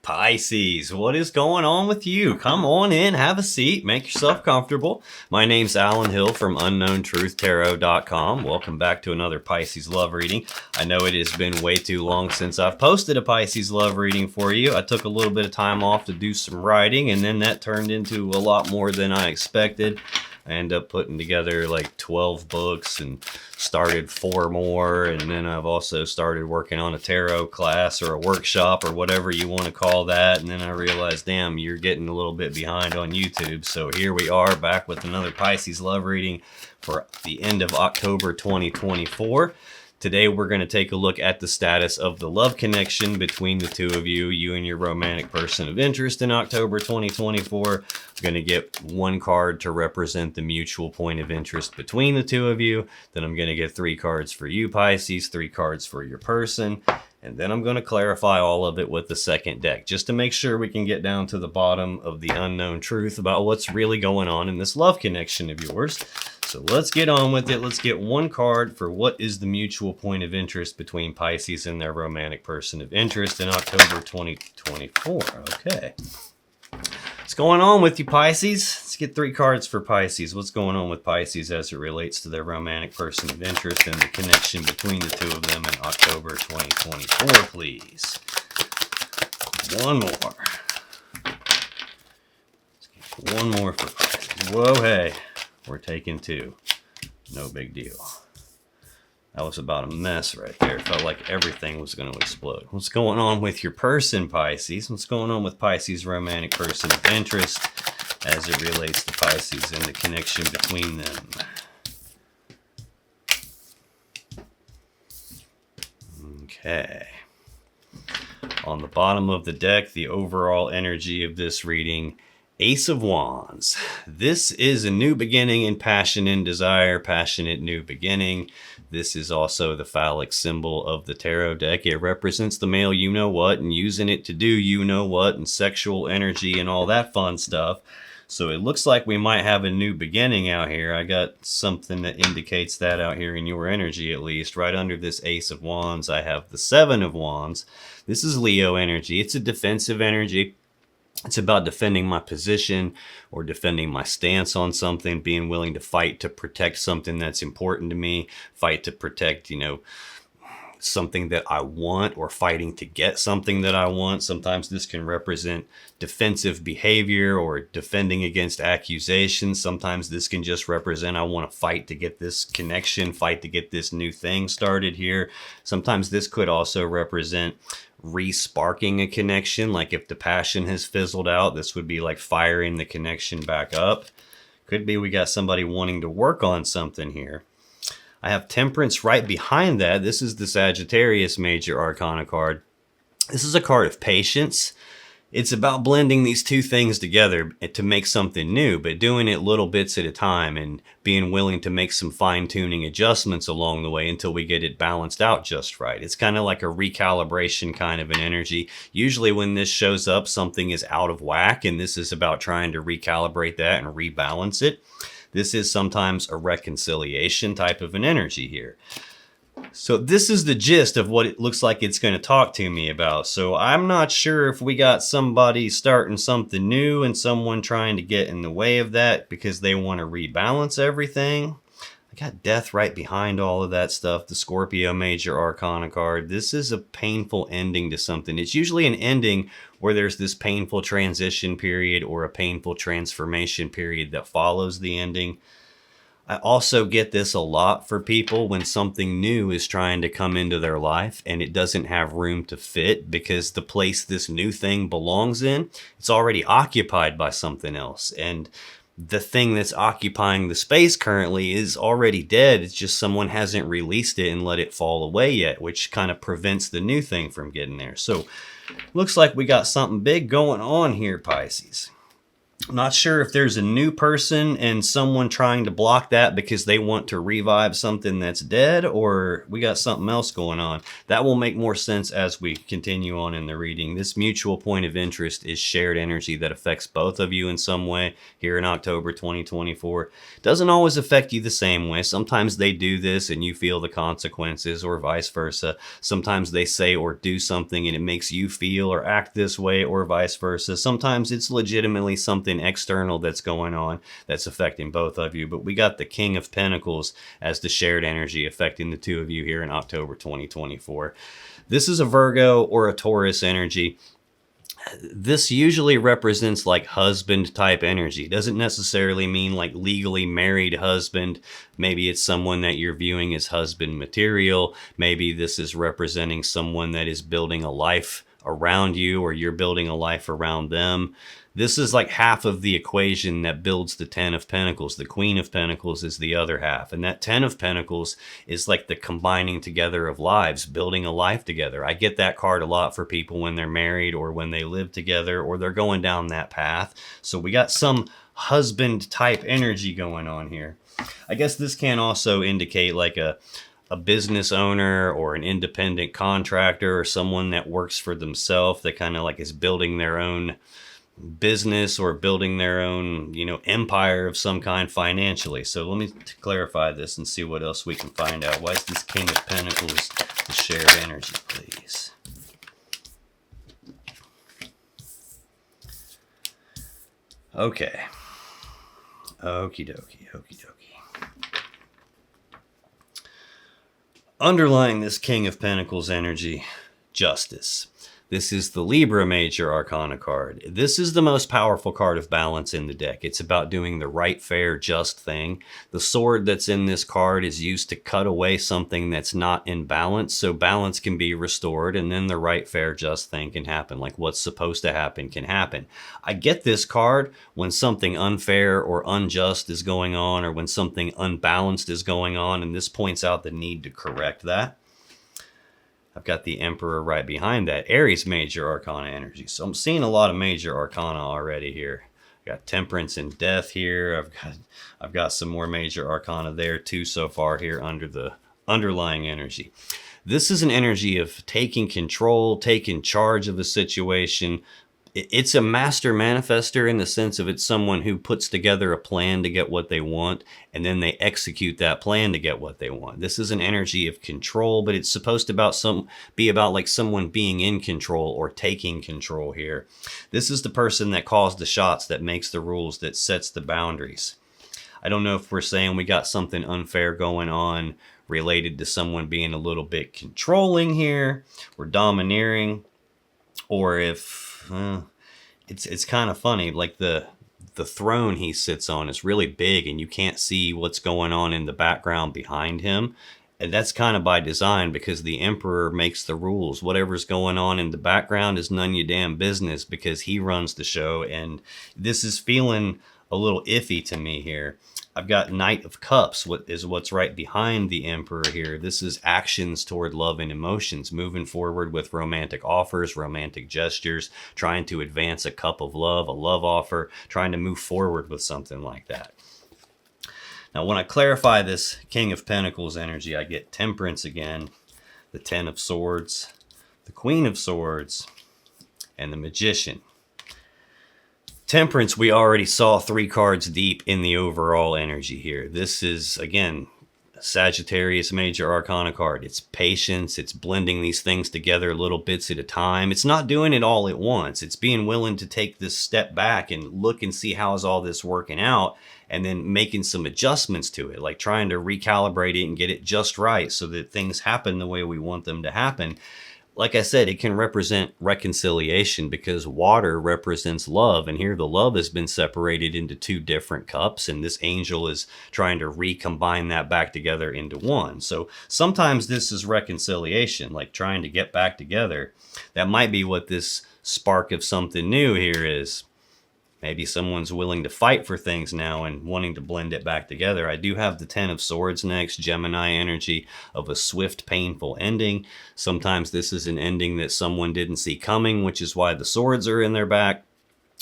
Pisces, what is going on with you? Come on in, have a seat, make yourself comfortable. My name's Alan Hill from UnknownTruthTarot.com. Welcome back to another Pisces love reading. I know it has been way too long since I've posted a Pisces love reading for you. I took a little bit of time off to do some writing, and then that turned into a lot more than I expected. I ended up putting together like 12 books and started 4 more, and then I've also started working on a tarot class or a workshop or whatever you want to call that, and then I realized, damn, you're getting a little bit behind on YouTube. So here we are back with another Pisces love reading for the end of October 2024. Today we're going to take a look at the status of the love connection between the two of you, you and your romantic person of interest in October 2024. We're going to get one card to represent the mutual point of interest between the two of you. Then I'm going to get 3 cards for you, Pisces, 3 cards for your person. And then I'm going to clarify all of it with the second deck, just to make sure we can get down to the bottom of the unknown truth about what's really going on in this love connection of yours. So let's get on with it. Let's get one card for what is the mutual point of interest between Pisces and their romantic person of interest in October 2024. Okay. What's going on with you, Pisces? Let's get 3 cards for Pisces. What's going on with Pisces as it relates to their romantic person of interest and the connection between the two of them in October 2024, please. One more. Let's get one more for Pisces. Whoa, hey. We're taking 2. No big deal. That was about a mess right there. It felt like everything was going to explode. What's going on with your person, Pisces? What's going on with Pisces' romantic person of interest as it relates to Pisces and the connection between them? Okay. On the bottom of the deck, the overall energy of this reading, Ace of Wands. This is a new beginning in passion and desire, passionate new beginning. This is also the phallic symbol of the tarot deck. It represents the male you-know-what and using it to do you-know-what and sexual energy and all that fun stuff. So it looks like we might have a new beginning out here. I got something that indicates that out here in your energy, at least. Right under this Ace of Wands, I have the 7 of Wands. This is Leo energy. It's a defensive energy. It's about defending my position or defending my stance on something, being willing to fight to protect something that's important to me, fight to protect, something that I want, or fighting to get something that I want. Sometimes this can represent defensive behavior or defending against accusations. Sometimes this can just represent I want to fight to get this connection, fight to get this new thing started here. Sometimes this could also represent re-sparking a connection. Like if the passion has fizzled out, this would be like firing the connection back up. Could be we got somebody wanting to work on something here. I have Temperance right behind that. This is the Sagittarius Major Arcana card. This is a card of patience. It's about blending these two things together to make something new, but doing it little bits at a time and being willing to make some fine-tuning adjustments along the way until we get it balanced out just right. It's kind of like a recalibration kind of an energy. Usually when this shows up, something is out of whack, and this is about trying to recalibrate that and rebalance it. This is sometimes a reconciliation type of an energy here. So this is the gist of what it looks like it's going to talk to me about. So I'm not sure if we got somebody starting something new and someone trying to get in the way of that because they want to rebalance everything. I got Death right behind all of that stuff. The Scorpio Major Arcana card. This is a painful ending to something. It's usually an ending where there's this painful transition period or a painful transformation period that follows the ending. I also get this a lot for people when something new is trying to come into their life and it doesn't have room to fit because the place this new thing belongs in, it's already occupied by something else. And the thing that's occupying the space currently is already dead. It's just someone hasn't released it and let it fall away yet, which kind of prevents the new thing from getting there. So looks like we got something big going on here, Pisces. I'm not sure if there's a new person and someone trying to block that because they want to revive something that's dead, or we got something else going on. That will make more sense as we continue on in the reading. This mutual point of interest is shared energy that affects both of you in some way here in October 2024. Doesn't always affect you the same way. Sometimes they do this and you feel the consequences, or vice versa. Sometimes they say or do something and it makes you feel or act this way, or vice versa. Sometimes it's legitimately something external that's going on that's affecting both of you. But we got the King of Pentacles as the shared energy affecting the two of you here in October 2024. This is a Virgo or a Taurus energy. This usually represents like husband type energy. Doesn't necessarily mean like legally married husband. Maybe it's someone that you're viewing as husband material. Maybe this is representing someone that is building a life around you, or you're building a life around them. This is like half of the equation that builds the 10 of Pentacles. The Queen of Pentacles is the other half. And that 10 of Pentacles is like the combining together of lives, building a life together. I get that card a lot for people when they're married or when they live together or they're going down that path. So we got some husband type energy going on here. I guess this can also indicate like a business owner or an independent contractor or someone that works for themselves that kind of like is building their own business or building their own, empire of some kind financially. So let me clarify this and see what else we can find out. Why is this King of Pentacles the shared energy, please? Okay. Okie dokie, okie dokie. Underlying this King of Pentacles energy, justice. This is the Libra Major Arcana card. This is the most powerful card of balance in the deck. It's about doing the right, fair, just thing. The sword that's in this card is used to cut away something that's not in balance, so balance can be restored, and then the right, fair, just thing can happen. Like what's supposed to happen can happen. I get this card when something unfair or unjust is going on, or when something unbalanced is going on, and this points out the need to correct that. I've got the Emperor right behind that. Aries Major Arcana energy. So I'm seeing a lot of Major Arcana already here. I've got Temperance and Death here. I've got some more Major Arcana there too so far here under the underlying energy. This is an energy of taking control, taking charge of the situation. It's a master manifester in the sense of it's someone who puts together a plan to get what they want, and then they execute that plan to get what they want. This is an energy of control, but it's supposed to be about like someone being in control or taking control here. This is the person that calls the shots, that makes the rules, that sets the boundaries. I don't know if we're saying we got something unfair going on related to someone being a little bit controlling here or domineering, or if it's kind of funny, like the throne he sits on is really big and you can't see what's going on in the background behind him. And that's kind of by design, because the Emperor makes the rules. Whatever's going on in the background is none of your damn business, because he runs the show. And this is feeling a little iffy to me here. I've got Knight of Cups, what's right behind the Emperor here. This is actions toward love and emotions, moving forward with romantic offers, romantic gestures, trying to advance a cup of love, a love offer, trying to move forward with something like that. Now, when I clarify this King of Pentacles energy, I get Temperance again, the 10 of Swords, the Queen of Swords, and the Magician. Temperance, we already saw 3 cards deep in the overall energy here. This is, again, Sagittarius Major Arcana card. It's patience. It's blending these things together little bits at a time. It's not doing it all at once. It's being willing to take this step back and look and see how's all this working out, and then making some adjustments to it, like trying to recalibrate it and get it just right so that things happen the way we want them to happen. Like I said, it can represent reconciliation, because water represents love. And here the love has been separated into 2 different cups. And this angel is trying to recombine that back together into one. So sometimes this is reconciliation, like trying to get back together. That might be what this spark of something new here is. Maybe someone's willing to fight for things now and wanting to blend it back together. I do have the 10 of Swords next, Gemini energy of a swift, painful ending. Sometimes this is an ending that someone didn't see coming, which is why the swords are in their back.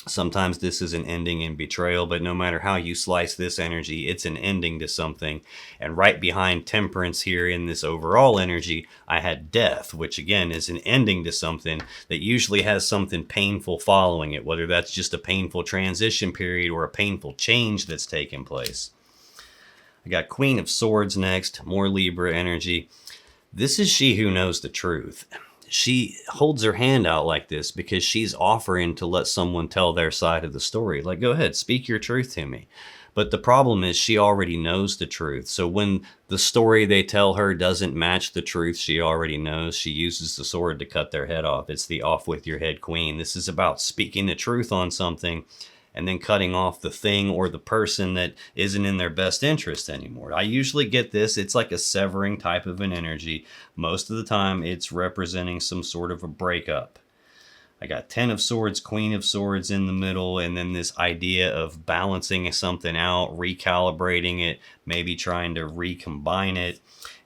Sometimes this is an ending in betrayal, but no matter how you slice this energy, it's an ending to something. And right behind temperance here in this overall energy, I had death, which again is an ending to something that usually has something painful following it, whether that's just a painful transition period or a painful change that's taken place. I got Queen of Swords next, more Libra energy. This is she who knows the truth. She holds her hand out like this because she's offering to let someone tell their side of the story. Like, go ahead, speak your truth to me. But the problem is she already knows the truth. So when the story they tell her doesn't match the truth she already knows, she uses the sword to cut their head off. It's the off with your head queen. This is about speaking the truth on something and then cutting off the thing or the person that isn't in their best interest anymore. I usually get this. It's like a severing type of an energy. Most of the time, it's representing some sort of a breakup. I got 10 of Swords, Queen of Swords in the middle, and then this idea of balancing something out, recalibrating it, maybe trying to recombine it.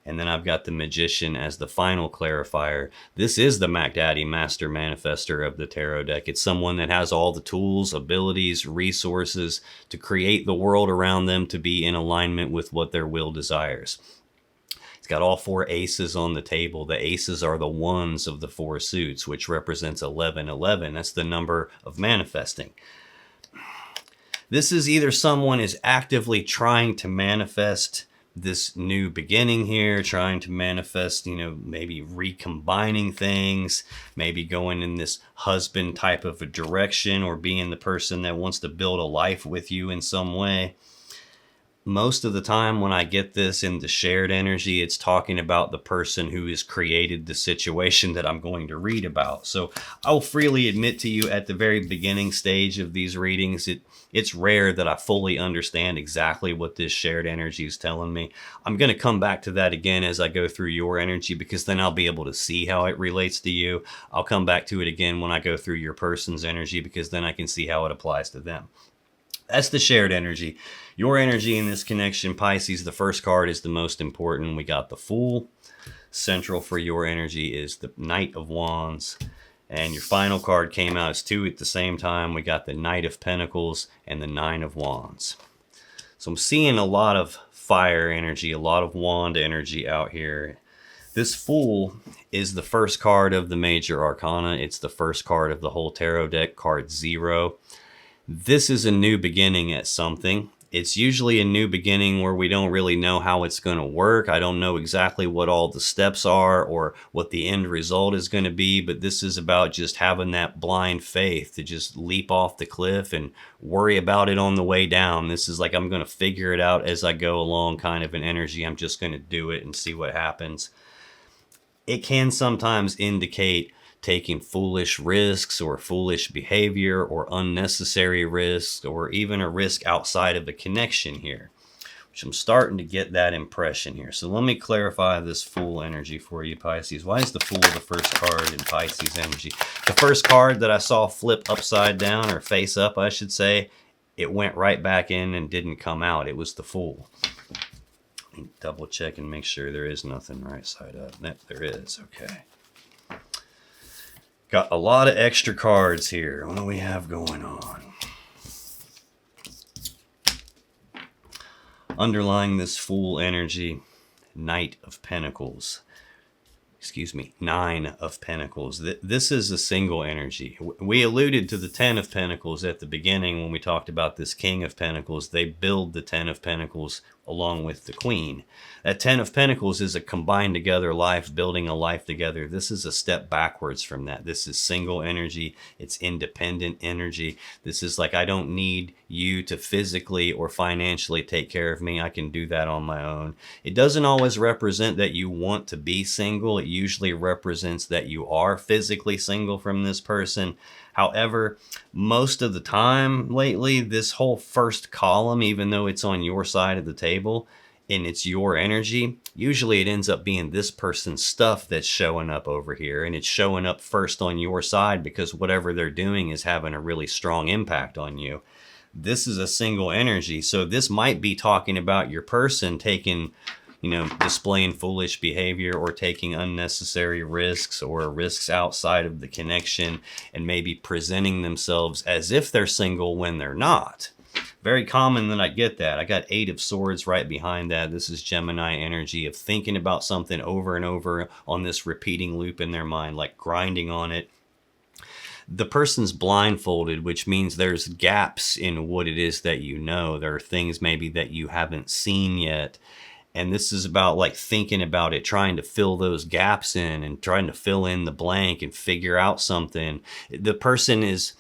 And then I've got the Magician as the final clarifier. This is the Mac Daddy Master Manifester of the Tarot deck. It's someone that has all the tools, abilities, resources to create the world around them to be in alignment with what their will desires. It's got all 4 aces on the table. The aces are the ones of the 4 suits, which represents 1111. That's the number of manifesting. This is either someone is actively trying to manifest this new beginning here, trying to manifest, maybe recombining things, maybe going in this husband type of a direction, or being the person that wants to build a life with you in some way. Most of the time when I get this in the shared energy, it's talking about the person who has created the situation that I'm going to read about. So I'll freely admit to you at the very beginning stage of these readings, it's rare that I fully understand exactly what this shared energy is telling me. I'm going to come back to that again as I go through your energy, because then I'll be able to see how it relates to you. I'll come back to it again when I go through your person's energy, because then I can see how it applies to them. That's the shared energy. Your energy in this connection, Pisces, the first card is the most important. We got the Fool. Central for your energy is the Knight of Wands. And your final card came out as 2 at the same time. We got the Knight of Pentacles and the 9 of Wands. So I'm seeing a lot of fire energy, a lot of wand energy out here. This Fool is the first card of the major arcana. It's the first card of the whole tarot deck, card 0. This is a new beginning at something. It's usually a new beginning where we don't really know how it's going to work. I don't know exactly what all the steps are or what the end result is going to be, but this is about just having that blind faith to just leap off the cliff and worry about it on the way down. This is like, I'm going to figure it out as I go along kind of an energy. I'm just going to do it and see what happens. It can sometimes indicate taking foolish risks or foolish behavior or unnecessary risks, or even a risk outside of a connection here, which I'm starting to get that impression here. So let me clarify this Fool energy for you, Pisces. Why is the Fool the first card in Pisces energy? The first card that I saw flip upside down, or face up, I should say, it went right back in and didn't come out. It was the Fool. Let me double check and make sure there is nothing right side up. Yep, there is. Okay. Got a lot of extra cards here. What do we have going on? Underlying this Fool energy, Knight of Pentacles. Excuse me, 9 of Pentacles. This is a single energy. We alluded to the 10 of Pentacles at the beginning when we talked about this King of Pentacles. They build the 10 of Pentacles along with the Queen. That 10 of Pentacles is a combined together life, building a life together. This is a step backwards from that. This is single energy. It's independent energy. This is like, I don't need you to physically or financially take care of me. I can do that on my own. It doesn't always represent that you want to be single. It usually represents that you are physically single from this person. However, most of the time lately, this whole first column, even though it's on your side of the table and it's your energy, usually it ends up being this person's stuff that's showing up over here, and it's showing up first on your side because whatever they're doing is having a really strong impact on you. This is a single energy, so this might be talking about your person taking displaying foolish behavior or taking unnecessary risks or risks outside of the connection, and maybe presenting themselves as if they're single when they're not. Very common that I get that. I got 8 of Swords right behind that. This is Gemini energy of thinking about something over and over on this repeating loop in their mind, like grinding on it. The person's blindfolded, which means there's gaps in what it is that you know. There are things maybe that you haven't seen yet. And this is about like thinking about it, trying to fill those gaps in and trying to fill in the blank and figure out something. The person is...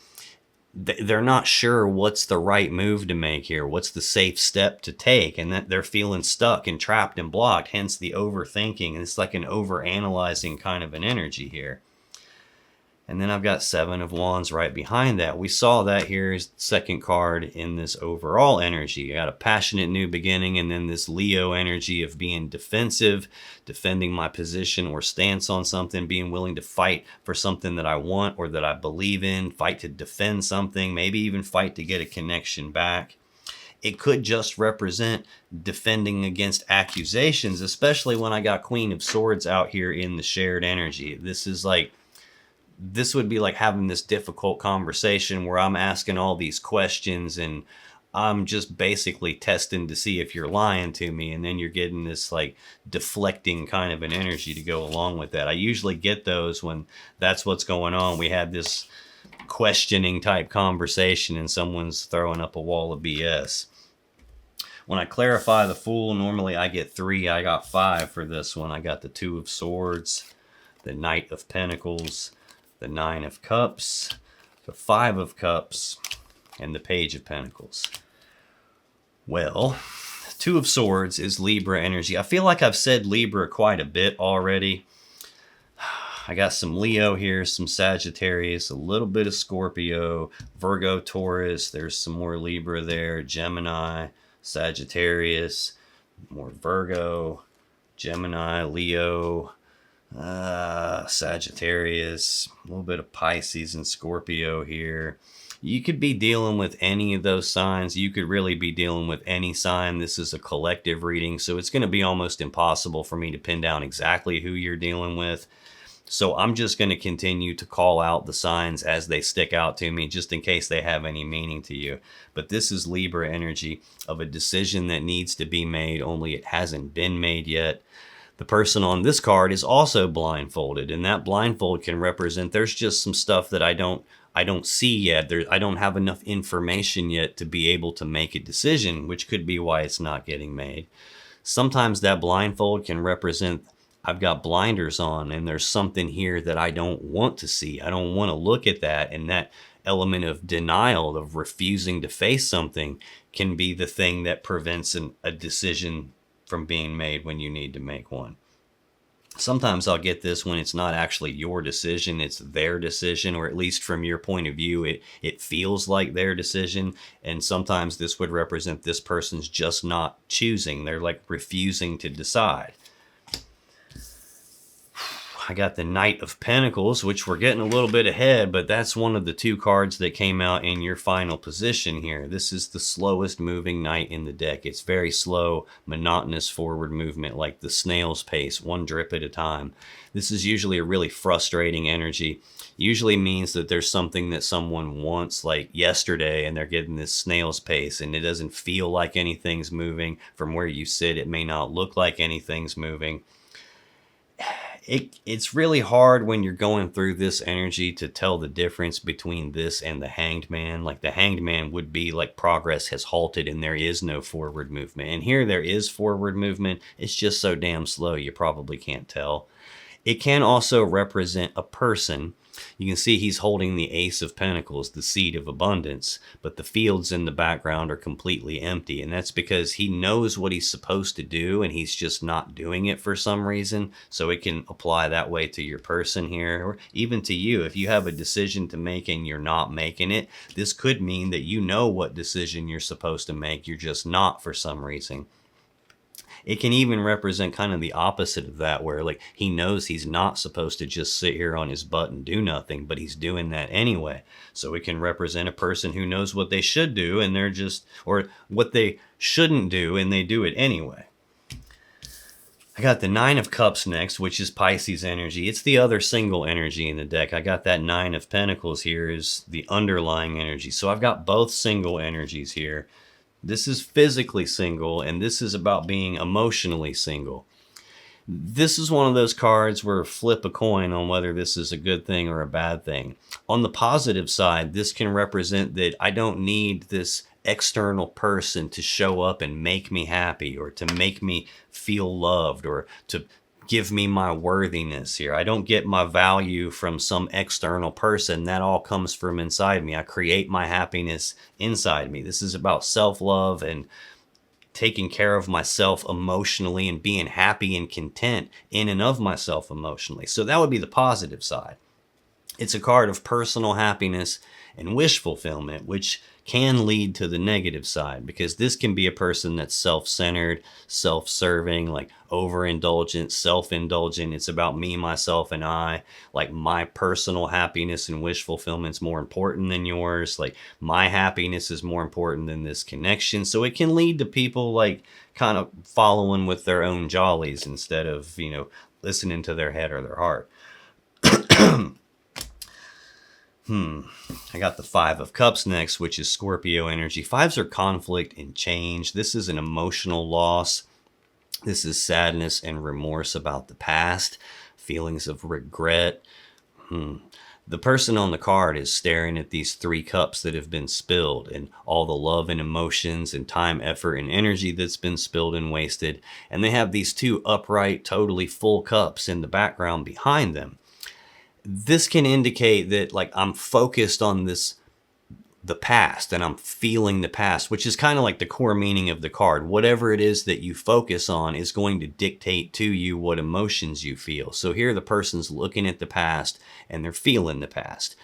they're not sure what's the right move to make here, what's the safe step to take, and that they're feeling stuck and trapped and blocked, hence the overthinking. It's like an overanalyzing kind of an energy here. And then I've got 7 of Wands right behind that. We saw that here is the second card in this overall energy. I got a passionate new beginning, and then this Leo energy of being defensive, defending my position or stance on something, being willing to fight for something that I want or that I believe in, fight to defend something, maybe even fight to get a connection back. It could just represent defending against accusations, especially when I got Queen of Swords out here in the shared energy. This would be like having this difficult conversation where I'm asking all these questions and I'm just basically testing to see if you're lying to me. And then you're getting this like deflecting kind of an energy to go along with that. I usually get those when that's what's going on. We had this questioning type conversation and someone's throwing up a wall of BS. When I clarify the Fool, normally I get 3. I got 5 for this one. I got the 2 of Swords, the Knight of Pentacles, the 9 of Cups, the 5 of Cups, and the Page of Pentacles. Well, 2 of Swords is Libra energy. I feel like I've said Libra quite a bit already. I got some Leo here, some Sagittarius, a little bit of Scorpio, Virgo, Taurus. There's some more Libra there, Gemini, Sagittarius, more Virgo, Gemini, Leo, Sagittarius, a little bit of Pisces and Scorpio here. You could be dealing with any of those signs. You could really be dealing with any sign. This is a collective reading, so it's going to be almost impossible for me to pin down exactly who you're dealing with. So I'm just going to continue to call out the signs as they stick out to me, just in case they have any meaning to you. But this is Libra energy of a decision that needs to be made, only it hasn't been made yet. The person on this card is also blindfolded, and that blindfold can represent there's just some stuff that I don't see yet. I don't have enough information yet to be able to make a decision, which could be why it's not getting made. Sometimes that blindfold can represent I've got blinders on and there's something here that I don't want to see. I don't want to look at that, and that element of denial, of refusing to face something, can be the thing that prevents a decision from being made when you need to make one. Sometimes I'll get this when it's not actually your decision, it's their decision, or at least from your point of view, it feels like their decision. And sometimes this would represent this person's just not choosing. They're like refusing to decide. I got the Knight of Pentacles, which we're getting a little bit ahead, but that's one of the 2 cards that came out in your final position here. This is the slowest moving knight in the deck. It's very slow, monotonous forward movement, like the snail's pace, 1 drip at a time. This is usually a really frustrating energy. Usually means that there's something that someone wants like yesterday and they're getting this snail's pace and it doesn't feel like anything's moving. From where you sit, it may not look like anything's moving. It's really hard when you're going through this energy to tell the difference between this and the Hanged Man. Like the Hanged Man would be like progress has halted and there is no forward movement. And here there is forward movement. It's just so damn slow you probably can't tell. It can also represent a person. You can see he's holding the Ace of Pentacles, the seed of abundance, but the fields in the background are completely empty. And that's because he knows what he's supposed to do and he's just not doing it for some reason. So it can apply that way to your person here, or even to you. If you have a decision to make and you're not making it, this could mean that you know what decision you're supposed to make. You're just not for some reason. It can even represent kind of the opposite of that, where like he knows he's not supposed to just sit here on his butt and do nothing, but he's doing that anyway. So it can represent a person who knows what they should do and they're just, or what they shouldn't do and they do it anyway. I got the Nine of Cups next, which is Pisces energy. It's the other single energy in the deck. I got that Nine of Pentacles here is the underlying energy. So I've got both single energies here. This is physically single, and this is about being emotionally single. This is one of those cards where flip a coin on whether this is a good thing or a bad thing. On the positive side, this can represent that I don't need this external person to show up and make me happy, or to make me feel loved, or to give me my worthiness here. I don't get my value from some external person. That all comes from inside me. I create my happiness inside me. This is about self-love and taking care of myself emotionally and being happy and content in and of myself emotionally. So that would be the positive side. It's a card of personal happiness and wish fulfillment, which can lead to the negative side, because this can be a person that's self-centered, self-serving, like overindulgent, self-indulgent. It's about me, myself, and I. Like, my personal happiness and wish fulfillment is more important than yours. Like, my happiness is more important than this connection. So it can lead to people like kind of following with their own jollies instead of, listening to their head or their heart. I got the Five of Cups next, which is Scorpio energy. Fives are conflict and change. This is an emotional loss. This is sadness and remorse about the past, feelings of regret. The person on the card is staring at these 3 cups that have been spilled, and all the love and emotions and time, effort, and energy that's been spilled and wasted. And they have these 2 upright, totally full cups in the background behind them. This can indicate that, like, I'm focused on the past, and I'm feeling the past, which is kind of like the core meaning of the card. Whatever it is that you focus on is going to dictate to you what emotions you feel. So here the person's looking at the past and they're feeling the past.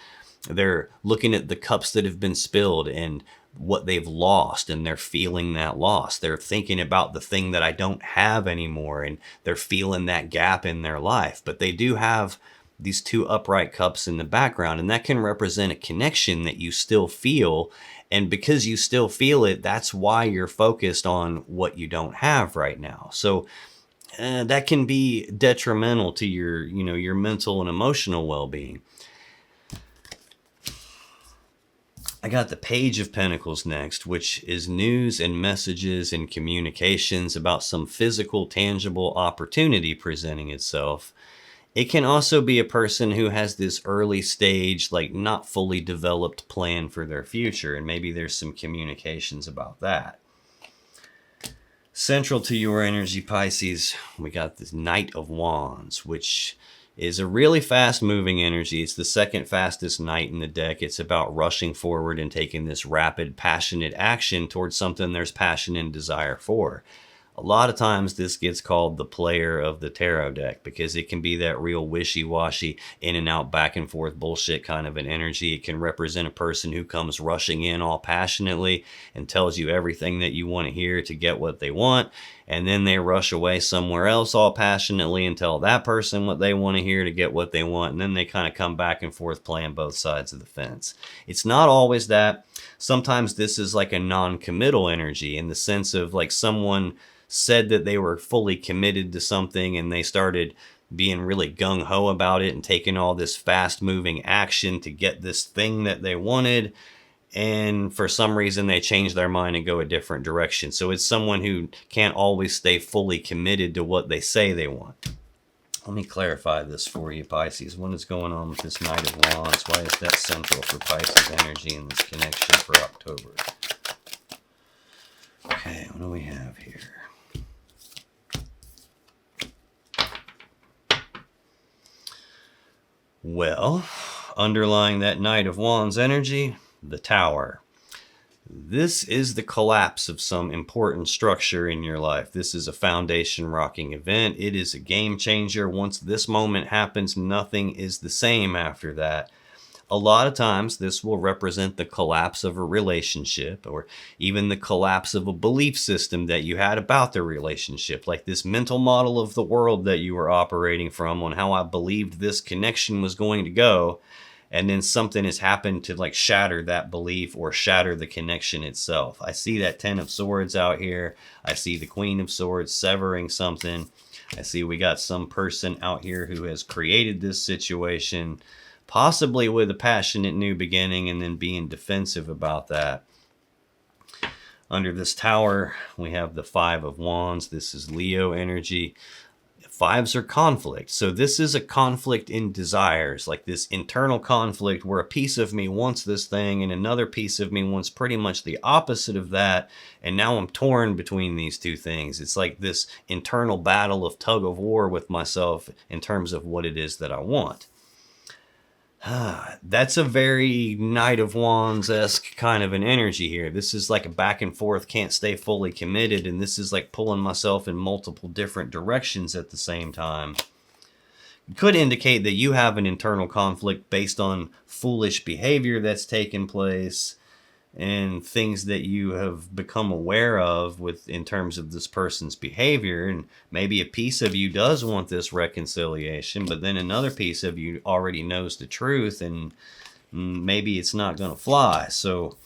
They're looking at the cups that have been spilled and what they've lost, and they're feeling that loss. They're thinking about the thing that I don't have anymore, and they're feeling that gap in their life. But they do have these 2 upright cups in the background, and that can represent a connection that you still feel. And because you still feel it, that's why you're focused on what you don't have right now. So that can be detrimental to your mental and emotional well-being. I got the Page of Pentacles next, which is news and messages and communications about some physical, tangible opportunity presenting itself. It can also be a person who has this early stage, like not fully developed plan for their future, and maybe there's some communications about that. Central to your energy, Pisces, we got this Knight of Wands, which is a really fast-moving energy. It's the second fastest knight in the deck. It's about rushing forward and taking this rapid, passionate action towards something there's passion and desire for. A lot of times this gets called the player of the tarot deck, because it can be that real wishy-washy, in and out, back and forth bullshit kind of an energy. It can represent a person who comes rushing in all passionately and tells you everything that you want to hear to get what they want, and then they rush away somewhere else all passionately and tell that person what they want to hear to get what they want, and then they kind of come back and forth playing both sides of the fence. It's not always that. Sometimes this is like a non-committal energy, in the sense of like someone said that they were fully committed to something, and they started being really gung-ho about it and taking all this fast-moving action to get this thing that they wanted, and for some reason they change their mind and go a different direction. So it's someone who can't always stay fully committed to what they say they want. Let me clarify this for you, Pisces. What is going on with this Knight of Wands? Why is that central for Pisces energy in this connection for October? Okay, what do we have here? Well, underlying that Knight of Wands energy, the Tower. This is the collapse of some important structure in your life. This is a foundation-rocking event. It is a game changer. Once this moment happens, nothing is the same after that. A lot of times this will represent the collapse of a relationship, or even the collapse of a belief system that you had about the relationship, like this mental model of the world that you were operating from on how I believed this connection was going to go. And then something has happened to like shatter that belief or shatter the connection itself. I see that Ten of Swords out here. I see the Queen of Swords severing something. I see we got some person out here who has created this situation, possibly with a passionate new beginning, and then being defensive about that. Under this tower, we have the Five of Wands. This is Leo energy. Fives are conflict. So this is a conflict in desires, like this internal conflict where a piece of me wants this thing and another piece of me wants pretty much the opposite of that. And now I'm torn between these two things. It's like this internal battle of tug of war with myself in terms of what it is that I want. That's a very Knight of Wands-esque kind of an energy here. This is like a back and forth, can't stay fully committed, and this is like pulling myself in multiple different directions at the same time. It could indicate that you have an internal conflict based on foolish behavior that's taken place and things that you have become aware of in terms of this person's behavior. And maybe a piece of you does want this reconciliation, but then another piece of you already knows the truth, and maybe it's not going to fly. So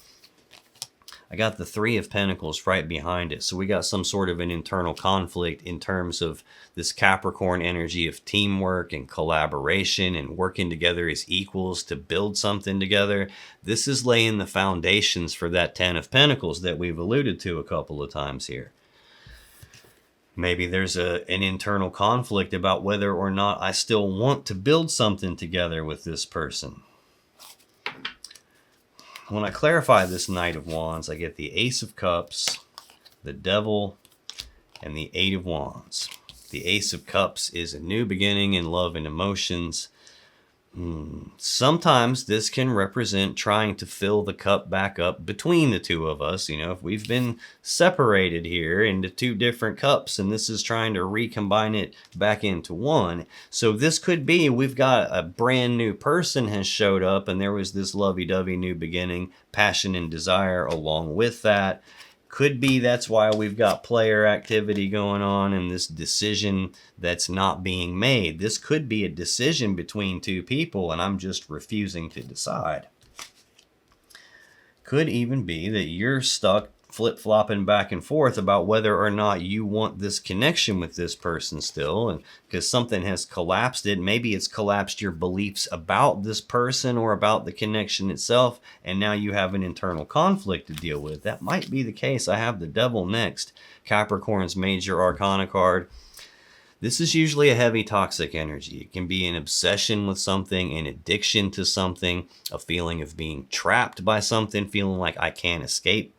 I got the Three of Pentacles right behind it. So we got some sort of an internal conflict in terms of this Capricorn energy of teamwork and collaboration and working together as equals to build something together. This is laying the foundations for that Ten of Pentacles that we've alluded to a couple of times here. Maybe there's an internal conflict about whether or not I still want to build something together with this person. When I clarify this Knight of Wands, I get the Ace of Cups, the Devil, and the Eight of Wands. The Ace of Cups is a new beginning in love and emotions. Sometimes this can represent trying to fill the cup back up between the two of us. You know, if we've been separated here into two different cups, and this is trying to recombine it back into one. So this could be we've got a brand new person has showed up, and there was this lovey-dovey new beginning, passion and desire along with that. Could be that's why we've got player activity going on and this decision that's not being made. This could be a decision between two people and I'm just refusing to decide. Could even be that you're stuck flip-flopping back and forth about whether or not you want this connection with this person still, and because something has collapsed it. Maybe it's collapsed your beliefs about this person or about the connection itself, and now you have an internal conflict to deal with. That might be the case. I have the Devil next, Capricorn's major arcana card. This is usually a heavy toxic energy. It can be an obsession with something, an addiction to something, a feeling of being trapped by something, feeling like I can't escape.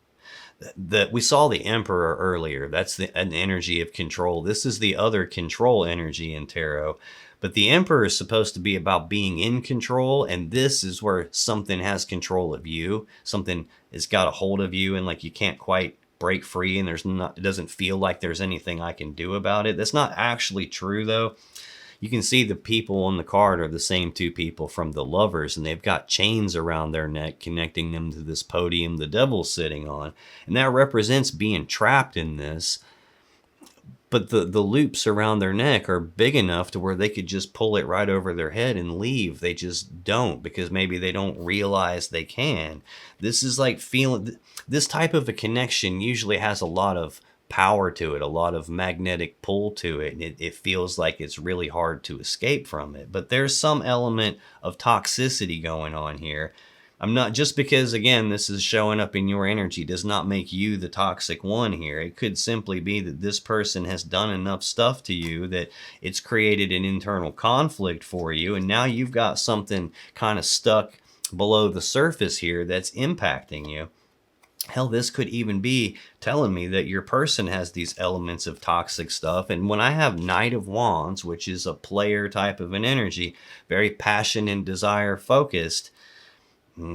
We saw the Emperor earlier. That's an energy of control. This is the other control energy in tarot. But the Emperor is supposed to be about being in control, and this is where something has control of you. Something has got a hold of you, and like you can't quite break free, and it doesn't feel like there's anything I can do about it. That's not actually true, though. You can see the people on the card are the same two people from the Lovers, and they've got chains around their neck connecting them to this podium the Devil's sitting on. And that represents being trapped in this. But the loops around their neck are big enough to where they could just pull it right over their head and leave. They just don't, because maybe they don't realize they can. This is like feeling, this type of a connection usually has a lot of power to it, a lot of magnetic pull to it, and it feels like it's really hard to escape from it. But there's some element of toxicity going on here. I'm not, just because again this is showing up in your energy does not make you the toxic one here. It could simply be that this person has done enough stuff to you that it's created an internal conflict for you, and now you've got something kind of stuck below the surface here that's impacting you. Hell, this could even be telling me that your person has these elements of toxic stuff. And when I have Knight of Wands, which is a player type of an energy, very passion and desire focused,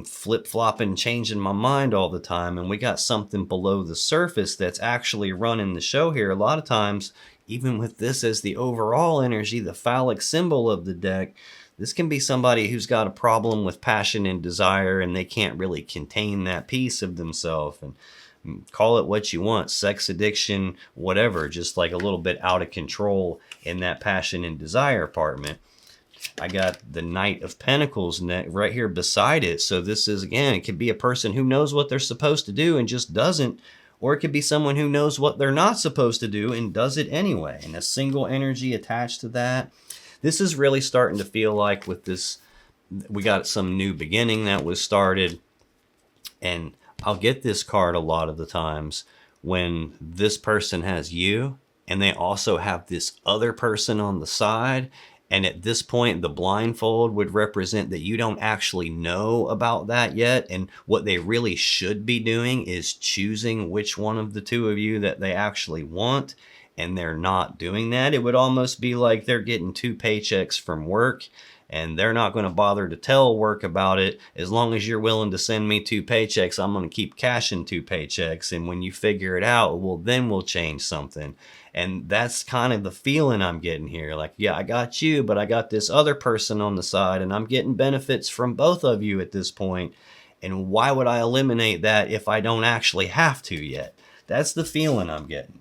flip-flopping, changing my mind all the time, and we got something below the surface that's actually running the show here. A lot of times, even with this as the overall energy, the phallic symbol of the deck, this can be somebody who's got a problem with passion and desire, and they can't really contain that piece of themselves. And call it what you want, sex addiction, whatever, just like a little bit out of control in that passion and desire apartment. I got the Knight of Pentacles right here beside it. So this is, again, it could be a person who knows what they're supposed to do and just doesn't, Or it could be someone who knows what they're not supposed to do and does it anyway. And a single energy attached to that. This is really starting to feel like with this, we got some new beginning that was started. And I'll get this card a lot of the times when this person has you and they also have this other person on the side. And at this point, the blindfold would represent that you don't actually know about that yet. And what they really should be doing is choosing which one of the two of you that they actually want. And they're not doing that. It would almost be like they're getting 2 paychecks from work and they're not going to bother to tell work about it. As long as you're willing to send me 2 paychecks, I'm going to keep cashing 2 paychecks. And when you figure it out, well, then we'll change something. And that's kind of the feeling I'm getting here. Like, yeah, I got you, but I got this other person on the side and I'm getting benefits from both of you at this point. And why would I eliminate that if I don't actually have to yet? That's the feeling I'm getting.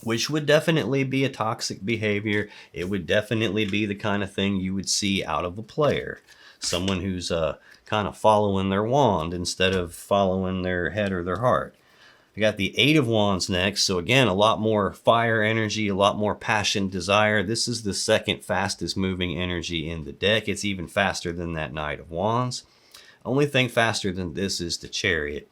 Which would definitely be a toxic behavior. It would definitely be the kind of thing you would see out of a player. Someone who's kind of following their wand instead of following their head or their heart. I got the 8 of Wands next. So again, a lot more fire energy, a lot more passion, desire. This is the second fastest moving energy in the deck. It's even faster than that Knight of Wands. Only thing faster than this is the Chariot.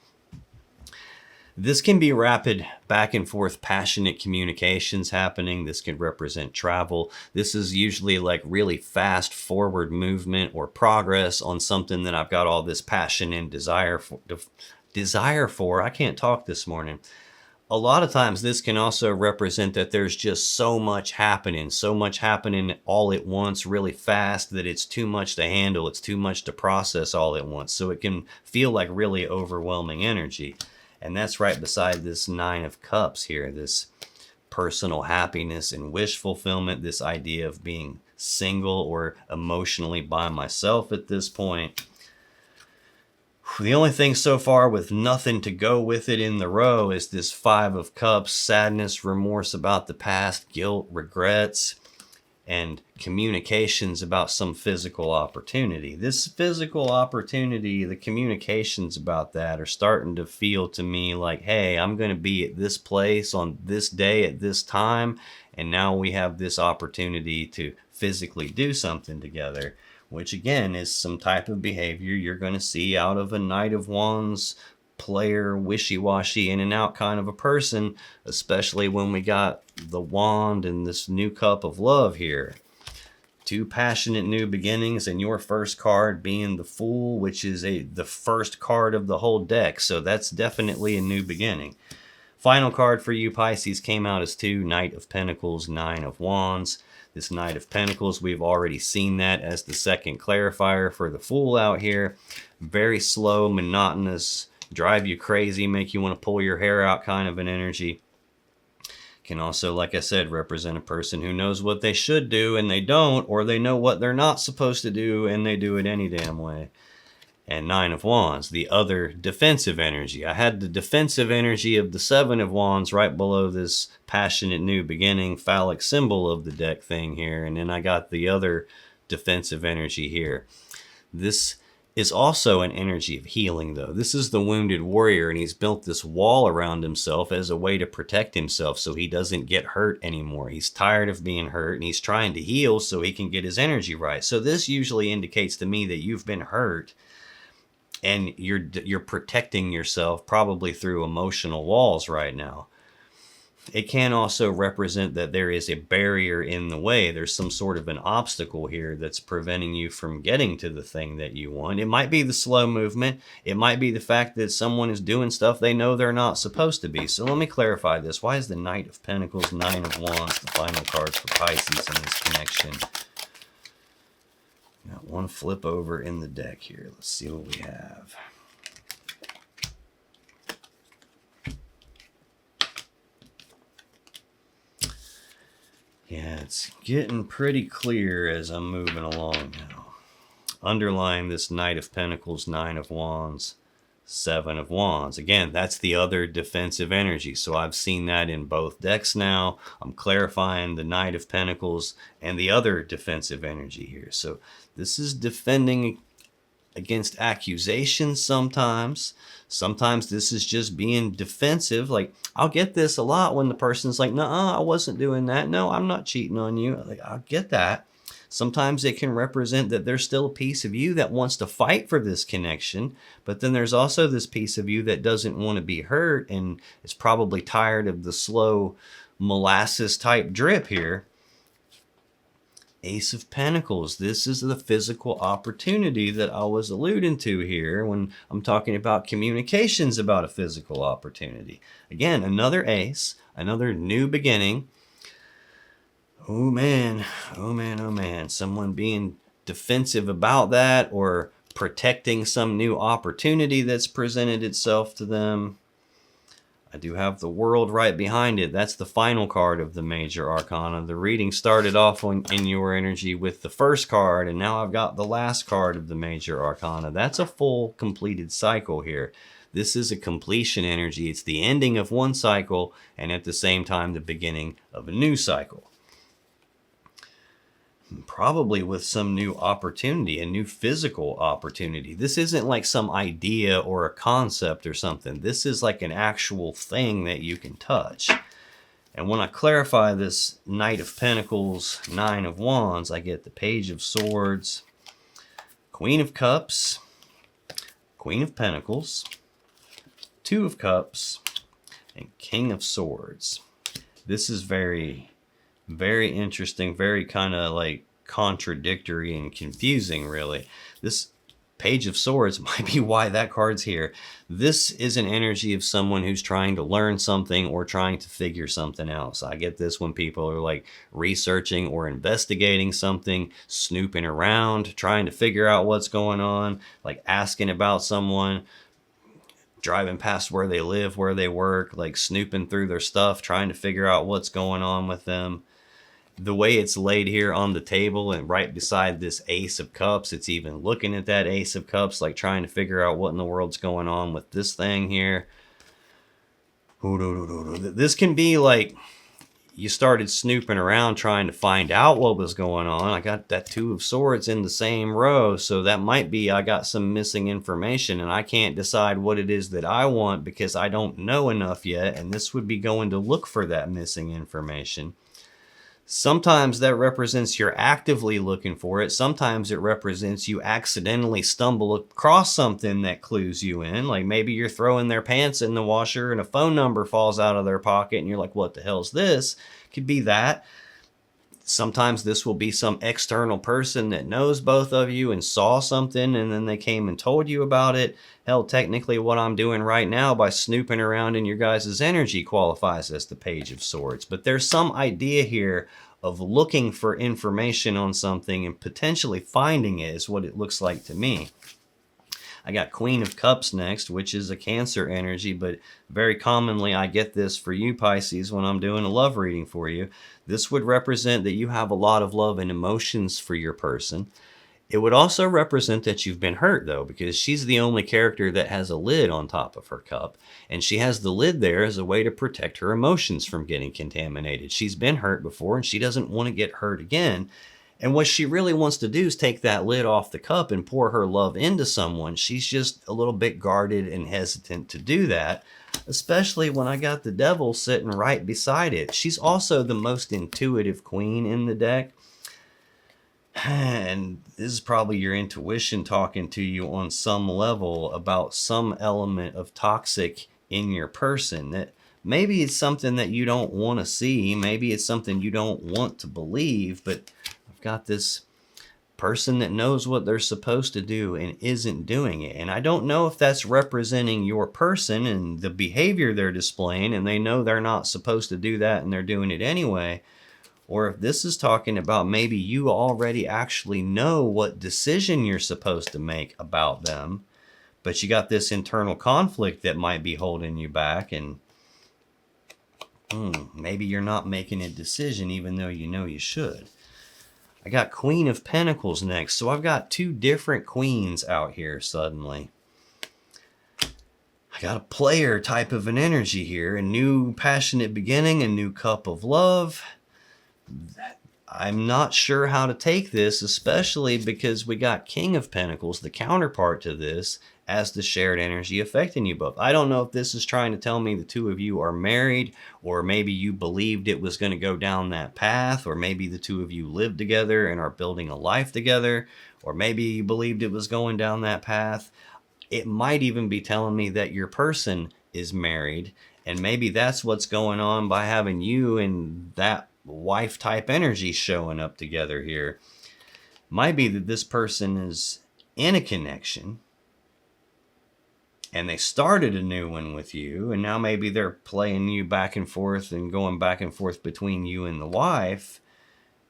This can be rapid back and forth passionate communications happening. This can represent travel. This is usually like really fast forward movement or progress on something that I've got all this passion and desire for. I can't talk this morning. A lot of times this can also represent that there's just so much happening all at once really fast that it's too much to handle. It's too much to process all at once. So it can feel like really overwhelming energy. And that's right beside this 9 of Cups here, this personal happiness and wish fulfillment, this idea of being single or emotionally by myself at this point. The only thing so far with nothing to go with it in the row is this 5 of Cups, sadness, remorse about the past, guilt, regrets, and communications about some physical opportunity. This physical opportunity, the communications about that are starting to feel to me like, hey, I'm going to be at this place on this day at this time, and now we have this opportunity to physically do something together, which again is some type of behavior you're going to see out of a Knight of Wands player, wishy-washy, in and out kind of a person, especially when we got the wand and this new cup of love here. 2 passionate new beginnings, and your first card being the Fool, which is the first card of the whole deck. So that's definitely a new beginning. Final card for you, Pisces, came out as 2, Knight of Pentacles, 9 of Wands. This Knight of Pentacles, we've already seen that as the second clarifier for the Fool out here. Very slow, monotonous, drive you crazy, make you want to pull your hair out kind of an energy. Can also, like I said, represent a person who knows what they should do and they don't, or they know what they're not supposed to do and they do it any damn way. And 9 of Wands, the other defensive energy. I had the defensive energy of the 7 of Wands right below this passionate new beginning phallic symbol of the deck thing here, and then I got the other defensive energy here. This is also an energy of healing, though. This is the wounded warrior, and he's built this wall around himself as a way to protect himself so he doesn't get hurt anymore. He's tired of being hurt, and he's trying to heal so he can get his energy right. So this usually indicates to me that you've been hurt, and you're protecting yourself probably through emotional walls right now. It can also represent that there is a barrier in the way. There's some sort of an obstacle here that's preventing you from getting to the thing that you want. It might be the slow movement. It might be the fact that someone is doing stuff they know they're not supposed to be. So let me clarify this. Why is the Knight of Pentacles, 9 of Wands, the final cards for Pisces in this connection? Got one flip over in the deck here. Let's see what we have. Yeah, it's getting pretty clear as I'm moving along now. Underlying this Knight of Pentacles, 9 of Wands, 7 of Wands. Again, that's the other defensive energy. So I've seen that in both decks now. I'm clarifying the Knight of Pentacles and the other defensive energy here. So this is defending against accusations sometimes. Sometimes this is just being defensive. Like, I'll get this a lot when the person's like, no, I wasn't doing that. No, I'm not cheating on you. Like, I'll get that. Sometimes it can represent that there's still a piece of you that wants to fight for this connection, but then there's also this piece of you that doesn't want to be hurt and is probably tired of the slow molasses type drip here. Ace of Pentacles. This is the physical opportunity that I was alluding to here when I'm talking about communications about a physical opportunity. Again, another ace, another new beginning. Oh man, oh man, oh man. Someone being defensive about that or protecting some new opportunity that's presented itself to them. I do have the World right behind it. That's the final card of the Major Arcana. The reading started off in your energy with the first card, and now I've got the last card of the Major Arcana. That's a full completed cycle here. This is a completion energy. It's the ending of one cycle, and at the same time, the beginning of a new cycle. Probably with some new opportunity, a new physical opportunity. This isn't like some idea or a concept or something. This is like an actual thing that you can touch. And when I clarify this Knight of Pentacles, Nine of Wands, I get the Page of Swords, Queen of Cups, Queen of Pentacles, Two of Cups, and King of Swords. This is very interesting, very kind of like contradictory and confusing, really. This Page of Swords might be why that card's here. This is an energy of someone who's trying to learn something or trying to figure something out. So I get this when people are like researching or investigating something, snooping around, trying to figure out what's going on, like asking about someone, driving past where they live, where they work, like snooping through their stuff, trying to figure out what's going on with them. The way it's laid here on the table and right beside this Ace of Cups, it's even looking at that Ace of Cups, like trying to figure out what in the world's going on with this thing here. This can be like you started snooping around trying to find out what was going on. I got that Two of Swords in the same row, so that might be I got some missing information and I can't decide what it is that I want because I don't know enough yet, and this would be going to look for that missing information. Sometimes that represents you're actively looking for it. Sometimes it represents you accidentally stumble across something that clues you in. Like maybe you're throwing their pants in the washer and a phone number falls out of their pocket and you're like, what the hell's this? Could be that. Sometimes this will be some external person that knows both of you and saw something and then they came and told you about it. Hell, technically what I'm doing right now by snooping around in your guys' energy qualifies as the Page of Swords. But there's some idea here of looking for information on something and potentially finding it is what it looks like to me. I got Queen of Cups next, which is a Cancer energy, but very commonly I get this for you, Pisces, when I'm doing a love reading for you. This would represent that you have a lot of love and emotions for your person. It would also represent that you've been hurt, though, because she's the only character that has a lid on top of her cup, and she has the lid there as a way to protect her emotions from getting contaminated. She's been hurt before, and she doesn't want to get hurt again. And what she really wants to do is take that lid off the cup and pour her love into someone. She's just a little bit guarded and hesitant to do that, especially when I got the Devil sitting right beside it. She's also the most intuitive queen in the deck. And this is probably your intuition talking to you on some level about some element of toxic in your person. That maybe it's something that you don't want to see. Maybe it's something you don't want to believe, but I've got this person that knows what they're supposed to do and isn't doing it. And I don't know if that's representing your person and the behavior they're displaying, and they know they're not supposed to do that and they're doing it anyway. Or if this is talking about maybe you already actually know what decision you're supposed to make about them, but you got this internal conflict that might be holding you back, and maybe you're not making a decision even though you know you should. I got Queen of Pentacles next, so I've got two different queens out here suddenly. I got a player type of an energy here, a new passionate beginning, a new cup of love. I'm not sure how to take this, especially because we got King of Pentacles, the counterpart to this, as the shared energy affecting you both. I don't know if this is trying to tell me the two of you are married, or maybe you believed it was going to go down that path, or maybe the two of you live together and are building a life together, or maybe you believed it was going down that path. It might even be telling me that your person is married, and maybe that's what's going on by having you and that wife type energy showing up together here. Might be that this person is in a connection and they started a new one with you, and now maybe they're playing you back and forth and going back and forth between you and the wife,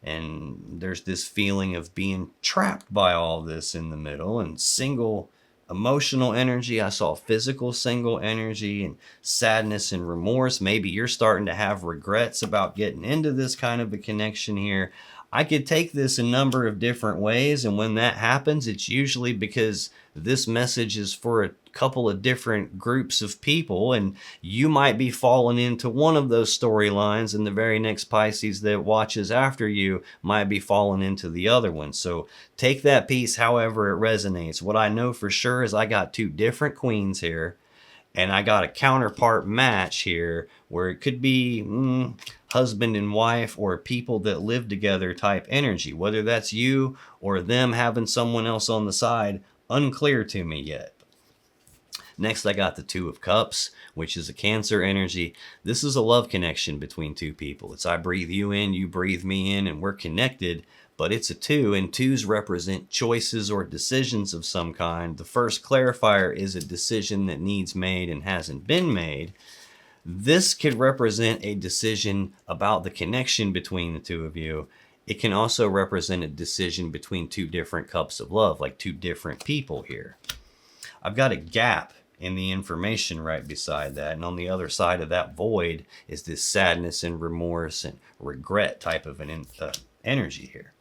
and there's this feeling of being trapped by all this in the middle, and single emotional energy. I saw physical single energy and sadness and remorse. Maybe you're starting to have regrets about getting into this kind of a connection here. I could take this a number of different ways, and when that happens, it's usually because this message is for a couple of different groups of people, and you might be falling into one of those storylines, and the very next Pisces that watches after you might be falling into the other one. So take that piece however it resonates. What I know for sure is I got two different queens here, and I got a counterpart match here where it could be husband and wife or people that live together type energy. Whether that's you or them having someone else on the side, unclear to me yet. Next, I got the Two of Cups, which is a Cancer energy. This is a love connection between two people. It's I breathe you in, you breathe me in, and we're connected, but it's a two, and twos represent choices or decisions of some kind. The first clarifier is a decision that needs made and hasn't been made. This could represent a decision about the connection between the two of you. It can also represent a decision between two different cups of love, like two different people here. I've got a gap in the information right beside that, and on the other side of that void is this sadness and remorse and regret type of an energy here.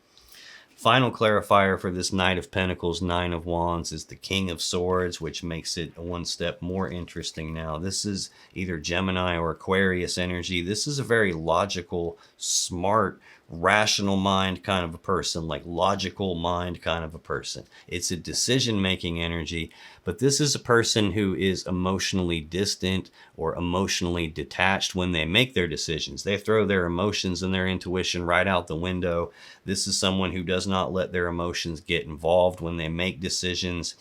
Final clarifier for this Knight of Pentacles, Nine of Wands, is the King of Swords, which makes it one step more interesting now. This is either Gemini or Aquarius energy. This is a very logical, smart, rational mind kind of a person, like logical mind kind of a person. It's a decision-making energy, but this is a person who is emotionally distant or emotionally detached when they make their decisions. They throw their emotions and their intuition right out the window. This is someone who does not let their emotions get involved when they make decisions.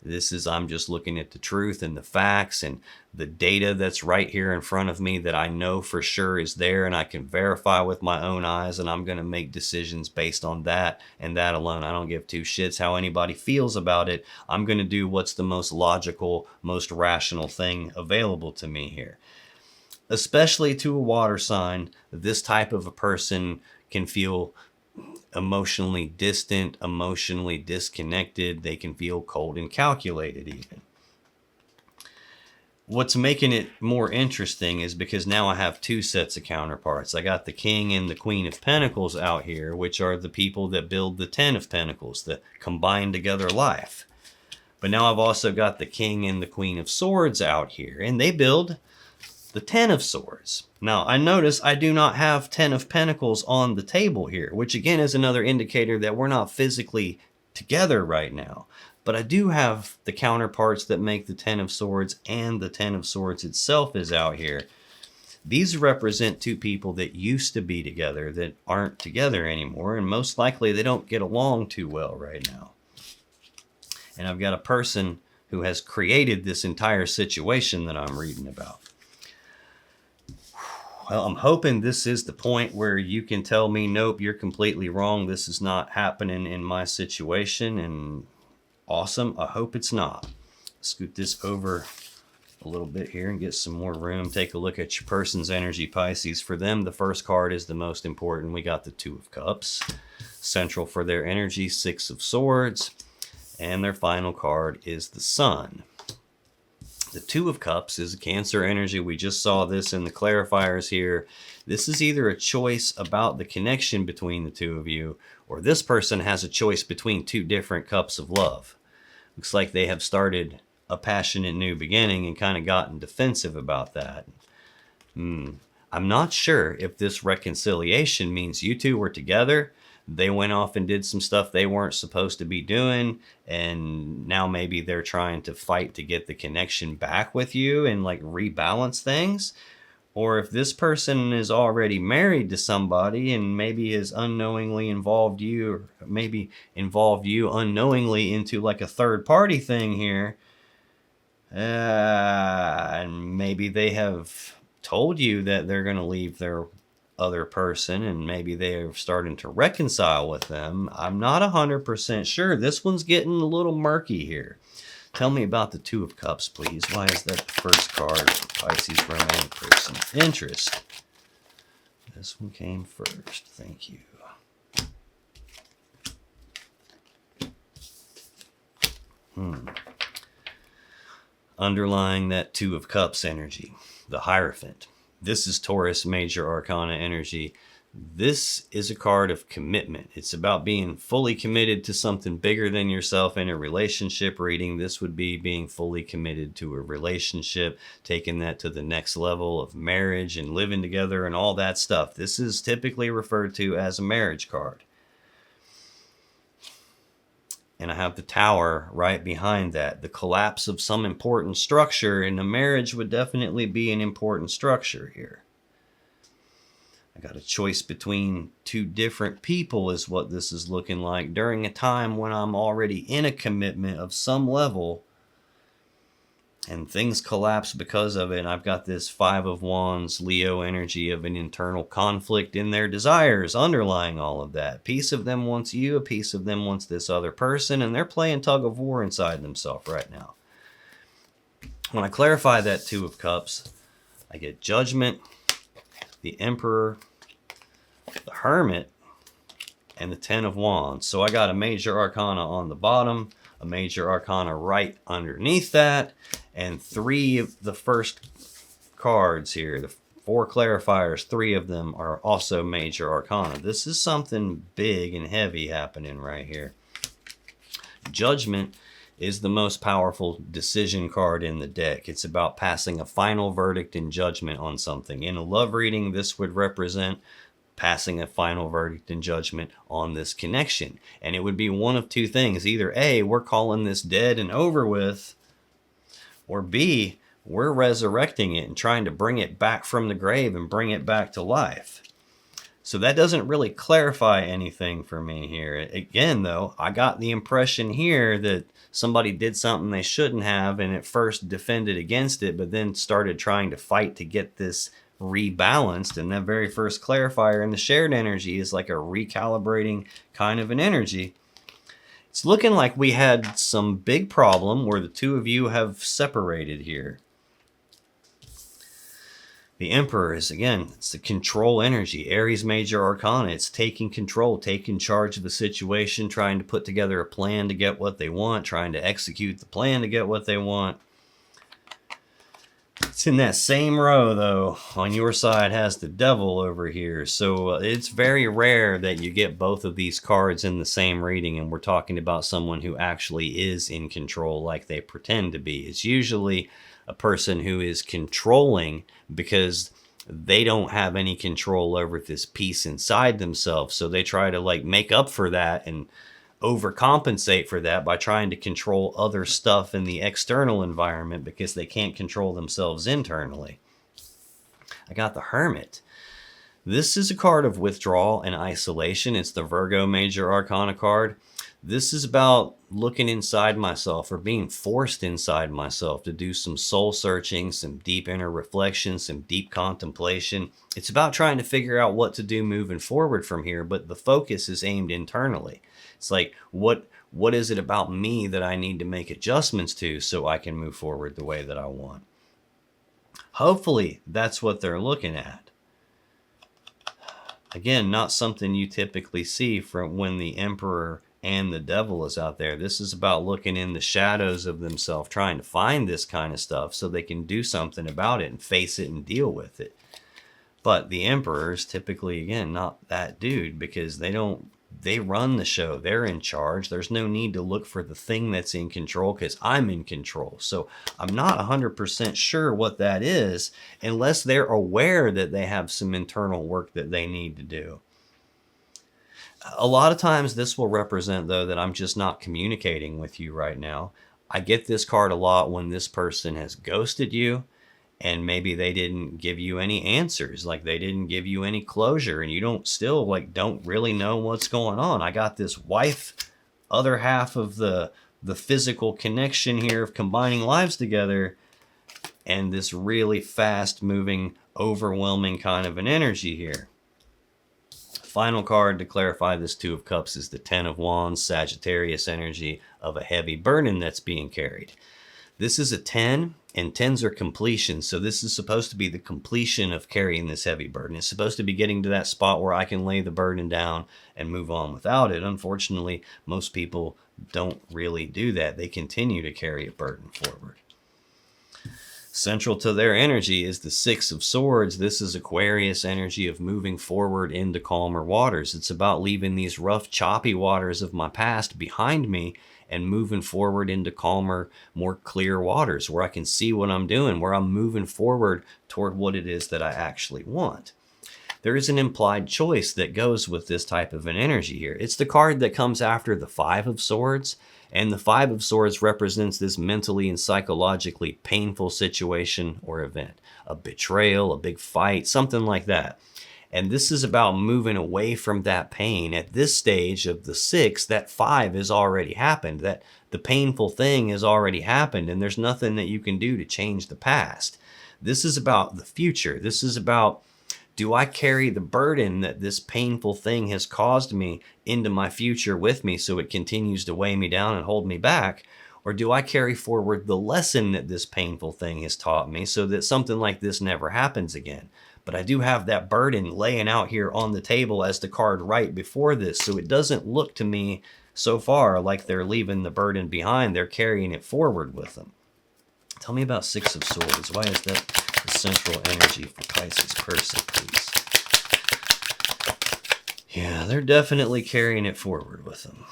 This is, I'm just looking at the truth and the facts and the data that's right here in front of me that I know for sure is there and I can verify with my own eyes, and I'm going to make decisions based on that and that alone. I don't give two shits how anybody feels about it. I'm going to do what's the most logical, most rational thing available to me here. Especially to a water sign, this type of a person can feel emotionally distant, emotionally disconnected. They can feel cold and calculated even. What's making it more interesting is because now I have two sets of counterparts. I got the King and the Queen of Pentacles out here, which are the people that build the Ten of Pentacles, the combined together life. But now I've also got the King and the Queen of Swords out here, and they build the Ten of Swords. Now, I notice I do not have Ten of Pentacles on the table here, which again is another indicator that we're not physically together right now. But I do have the counterparts that make the Ten of Swords, and the Ten of Swords itself is out here. These represent two people that used to be together that aren't together anymore, and most likely they don't get along too well right now. And I've got a person who has created this entire situation that I'm reading about. Well, I'm hoping this is the point where you can tell me, nope, you're completely wrong. This is not happening in my situation. And awesome. I hope it's not. Scoot this over a little bit here and get some more room. Take a look at your person's energy, Pisces. For them, the first card is the most important. We got the Two of Cups. Central for their energy, Six of Swords. And their final card is the Sun. The Two of Cups is a Cancer energy. We just saw this in the clarifiers here. This is either a choice about the connection between the two of you, or this person has a choice between two different cups of love. Looks like they have started a passionate new beginning and kind of gotten defensive about that. I'm not sure if this reconciliation means you two were together, they went off and did some stuff they weren't supposed to be doing, and now maybe they're trying to fight to get the connection back with you and like rebalance things. Or if this person is already married to somebody and maybe has unknowingly involved you, or maybe involved you unknowingly into like a third party thing here. And maybe they have told you that they're going to leave their other person, and maybe they're starting to reconcile with them. I'm not 100% sure. This one's getting a little murky here. Tell me about the Two of Cups, please. Why is that the first card for Pisces romantic person? Interest. This one came first. Thank you. Underlying that Two of Cups energy, the Hierophant. This is Taurus Major Arcana energy. This is a card of commitment. It's about being fully committed to something bigger than yourself in a relationship reading. This would be being fully committed to a relationship, taking that to the next level of marriage and living together and all that stuff. This is typically referred to as a marriage card. And I have the Tower right behind that. The collapse of some important structure, and a marriage would definitely be an important structure here. I got a choice between two different people is what this is looking like during a time when I'm already in a commitment of some level and things collapse because of it. I've got this Five of Wands, Leo energy of an internal conflict in their desires underlying all of that. A piece of them wants you, a piece of them wants this other person, and they're playing tug of war inside themselves right now. When I clarify that Two of Cups, I get Judgment, the Emperor, the Hermit, and the Ten of Wands. So I got a Major Arcana on the bottom, a Major Arcana right underneath that, and three of the first cards here, the four clarifiers, three of them are also Major Arcana. This is something big and heavy happening right here. Judgment is the most powerful decision card in the deck. It's about passing a final verdict and judgment on something. In a love reading, this would represent passing a final verdict and judgment on this connection. And it would be one of two things. Either A, we're calling this dead and over with, or B, we're resurrecting it and trying to bring it back from the grave and bring it back to life. So that doesn't really clarify anything for me here. Again, though, I got the impression here that somebody did something they shouldn't have and at first defended against it, but then started trying to fight to get this rebalanced. And that very first clarifier in the shared energy is like a recalibrating kind of an energy. It's looking like we had some big problem where the two of you have separated here. The Emperor is, again, it's the control energy. Aries Major Arcana. It's taking control, taking charge of the situation, trying to put together a plan to get what they want, trying to execute the plan to get what they want. It's in that same row, though. On your side has the Devil over here. So it's very rare that you get both of these cards in the same reading, and we're talking about someone who actually is in control like they pretend to be. It's usually a person who is controlling because they don't have any control over this piece inside themselves. So they try to like make up for that and overcompensate for that by trying to control other stuff in the external environment because they can't control themselves internally. I got the Hermit. This is a card of withdrawal and isolation. It's the Virgo Major Arcana card. This is about looking inside myself or being forced inside myself to do some soul searching, some deep inner reflection, some deep contemplation. It's about trying to figure out what to do moving forward from here, but the focus is aimed internally. It's like, what is it about me that I need to make adjustments to so I can move forward the way that I want? Hopefully, that's what they're looking at. Again, not something you typically see from when the Emperor and the Devil is out there. This is about looking in the shadows of themselves, trying to find this kind of stuff so they can do something about it and face it and deal with it. But the Emperor is typically, again, not that dude because they don't They run the show. They're in charge. There's no need to look for the thing that's in control because I'm in control. So I'm not 100% sure what that is unless they're aware that they have some internal work that they need to do. A lot of times this will represent, though, that I'm just not communicating with you right now. I get this card a lot when this person has ghosted you, and maybe they didn't give you any answers, like they didn't give you any closure, and you don't really know what's going on. I got this wife, other half of the physical connection here of combining lives together, and this really fast moving, overwhelming kind of an energy here. Final card to clarify this Two of Cups is the Ten of Wands, Sagittarius energy of a heavy burden that's being carried. This is a 10, and 10s are completion. So this is supposed to be the completion of carrying this heavy burden. It's supposed to be getting to that spot where I can lay the burden down and move on without it. Unfortunately, most people don't really do that. They continue to carry a burden forward. Central to their energy is the Six of Swords. This is Aquarius energy of moving forward into calmer waters. It's about leaving these rough, choppy waters of my past behind me and moving forward into calmer, more clear waters where I can see what I'm doing, where I'm moving forward toward what it is that I actually want. There is an implied choice that goes with this type of an energy here. It's the card that comes after the Five of Swords, and the Five of Swords represents this mentally and psychologically painful situation or event, a betrayal, a big fight, something like that. And this is about moving away from that pain. At this stage of the six, that five has already happened. That the painful thing has already happened, and there's nothing that you can do to change the past. This is about the future. This is about, do I carry the burden that this painful thing has caused me into my future with me so it continues to weigh me down and hold me back? Or do I carry forward the lesson that this painful thing has taught me so that something like this never happens again? But I do have that burden laying out here on the table as the card right before this, so it doesn't look to me so far like they're leaving the burden behind. They're carrying it forward with them. Tell me about Six of Swords. Why is that the central energy for Pisces person, please? Yeah, they're definitely carrying it forward with them.